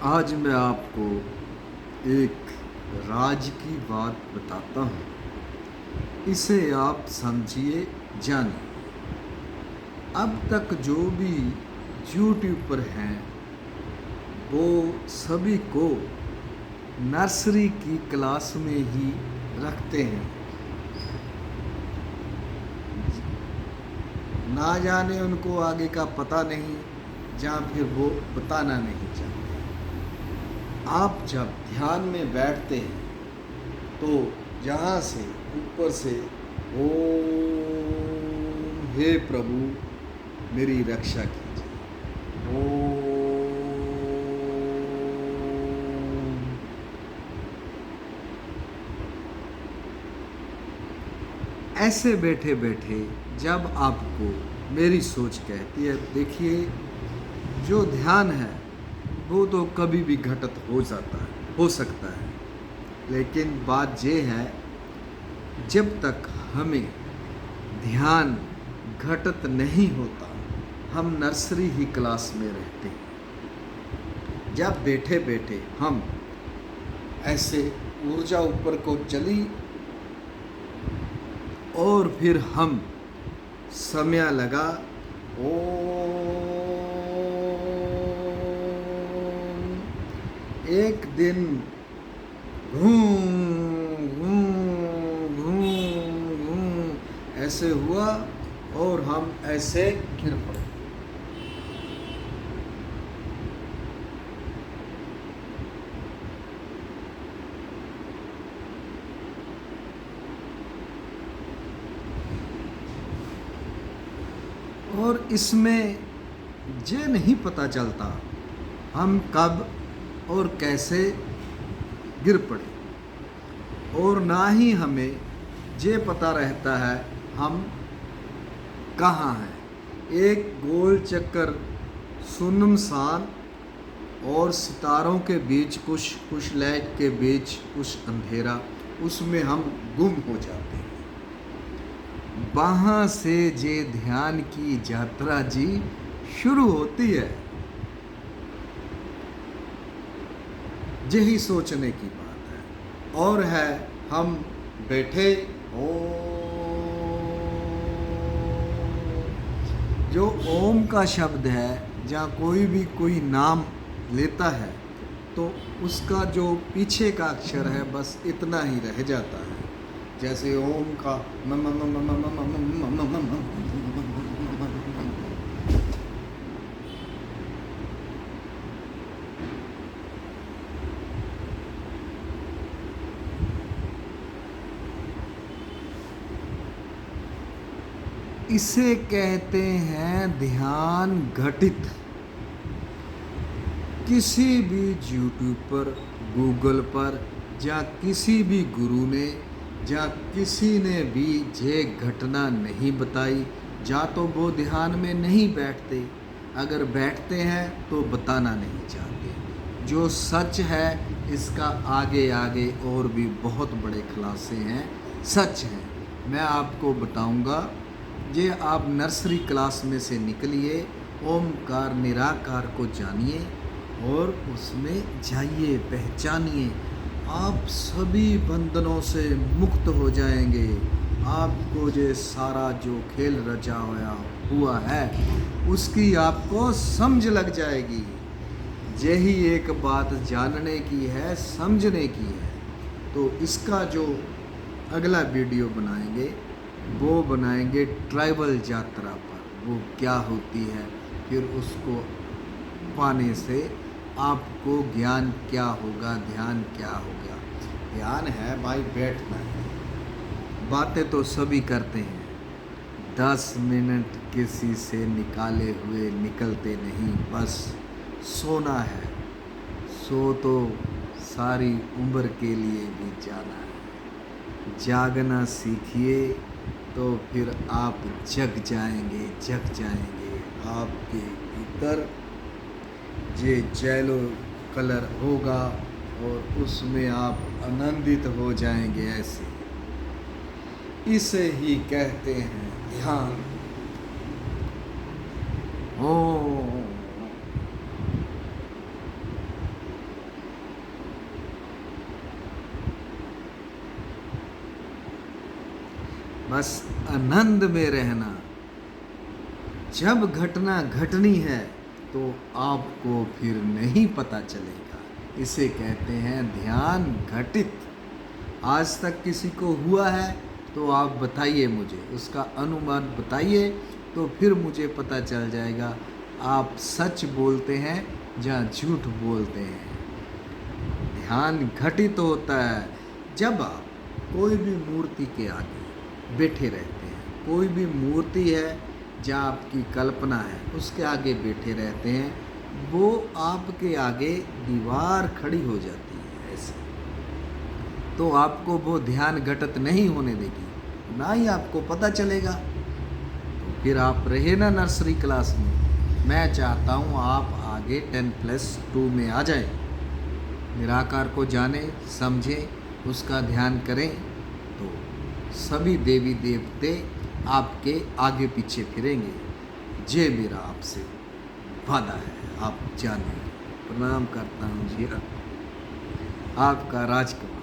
आज मैं आपको एक राज की बात बताता हूँ, इसे आप समझिए, जानिए। अब तक जो भी यूट्यूब पर हैं वो सभी को नर्सरी की क्लास में ही रखते हैं। ना जाने उनको आगे का पता नहीं, या फिर वो बताना नहीं चाहते। आप जब ध्यान में बैठते हैं तो यहाँ से ऊपर से ओम, हे प्रभु मेरी रक्षा कीजिए, ओम। ऐसे बैठे बैठे जब आपको मेरी सोच कहती है, देखिए जो ध्यान है वो तो कभी भी घटित हो सकता है, लेकिन बात ये है जब तक हमें ध्यान घटित नहीं होता हम नर्सरी ही क्लास में रहते हैं। जब बैठे बैठे हम ऐसे ऊर्जा ऊपर को चली और फिर हम समय लगा एक दिन घूम घूम घूम घूम ऐसे हुआ और हम ऐसे गिर पड़े। और इसमें ये नहीं पता चलता हम कब और कैसे गिर पड़े, और ना ही हमें ये पता रहता है हम कहाँ हैं। एक गोल चक्कर सुनमसान और सितारों के बीच कुछ लाइट के बीच कुछ अंधेरा, उसमें हम गुम हो जाते हैं। वहाँ से जे ध्यान की यात्रा जी शुरू होती है। यही सोचने की बात है। और है हम बैठे जो ओम का शब्द है, जहाँ कोई नाम लेता है तो उसका जो पीछे का अक्षर है बस इतना ही रह जाता है। जैसे ओम का इसे कहते हैं ध्यान घटित। किसी भी यूट्यूब पर, गूगल पर, या किसी भी गुरु ने या किसी ने भी ये घटना नहीं बताई, या तो वो ध्यान में नहीं बैठते, अगर बैठते हैं तो बताना नहीं चाहते। जो सच है इसका आगे आगे और भी बहुत बड़े खुलासे हैं, सच है, मैं आपको बताऊंगा। ये आप नर्सरी क्लास में से निकलिए, ओमकार निराकार को जानिए और उसमें जाइए, पहचानिए। आप सभी बंधनों से मुक्त हो जाएंगे। आपको ये सारा जो खेल रचा हुआ है उसकी आपको समझ लग जाएगी। यही एक बात जानने की है, समझने की है। तो इसका जो अगला वीडियो बनाएंगे वो बनाएंगे ट्राइबल यात्रा पर, वो क्या होती है, फिर उसको पाने से आपको ज्ञान क्या होगा, ध्यान क्या होगा। ध्यान है भाई बैठना है, बातें तो सभी करते हैं, 10 मिनट किसी से निकाले हुए निकलते नहीं, बस सोना है। सो तो सारी उम्र के लिए भी जाना है। जागना सीखिए तो फिर आप जग जाएंगे। आपके भीतर ये येलो कलर होगा और उसमें आप आनंदित हो जाएंगे। ऐसे इसे ही कहते हैं ध्यान। ओम। बस आनंद में रहना। जब घटना घटनी है तो आपको फिर नहीं पता चलेगा। इसे कहते हैं ध्यान घटित। आज तक किसी को हुआ है तो आप बताइए मुझे, उसका अनुमान बताइए, तो फिर मुझे पता चल जाएगा आप सच बोलते हैं या झूठ बोलते हैं। ध्यान घटित होता है जब आप कोई भी मूर्ति के आगे बैठे रहते हैं। कोई भी मूर्ति है जहाँ आपकी कल्पना है उसके आगे बैठे रहते हैं, वो आपके आगे दीवार खड़ी हो जाती है ऐसे, तो आपको वो ध्यान घटित नहीं होने देगी, ना ही आपको पता चलेगा। तो फिर आप रहे ना नर्सरी क्लास में। मैं चाहता हूँ आप आगे 10+2 में आ जाए, निराकार को जाने समझें, उसका ध्यान करें, तो सभी देवी देवते आपके आगे पीछे फिरेंगे। ये मेरा आपसे वादा है, आप जाने। प्रणाम करता हूँ जी, आपका राजकुमार।